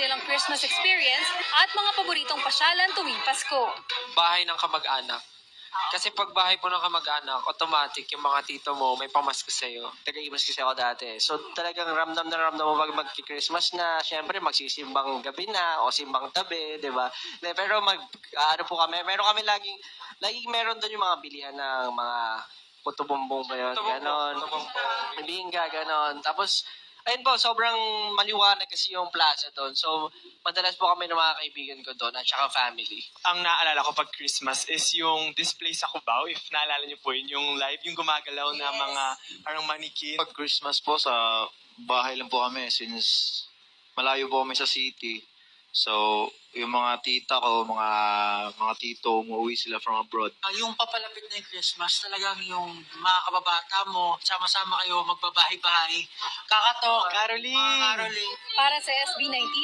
kanilang Christmas experience at mga paboritong pasyalan tuwing Pasko. Bahay ng kamag-anak. Kasi pag bahay po ng kamag-anak, automatic yung mga tito mo may pamasko sa'yo. Taga-Imas kasi ako dati. So talagang ramdam na ramdam mo pag mag-Christmas na, syempre magsisimbang gabi na o simbang tabi, di ba? Pero ano po kami, meron kami laging meron doon yung mga bilihan ng mga puto bumbong ba yun, ganon. Bingga, ganon. Tapos, ayun po, sobrang maliwanag kasi yung plaza doon. So, madalas po kami ng mga kaibigan ko doon at saka family. Ang naalala ko pag Christmas is yung display sa Cubao. If naalala niyo po yun, yung live, yung gumagalaw na mga parang manikin. Pag Christmas po, sa bahay lang po kami since malayo po kami sa city. So, yung mga tita ko, mga tito, umuwi sila from abroad. Yung papalapit na yung Christmas, talagang yung mga kababata mo, sama-sama kayo magbabahay-bahay. Kakatok, Caroling! mga caroling. Para sa SB19,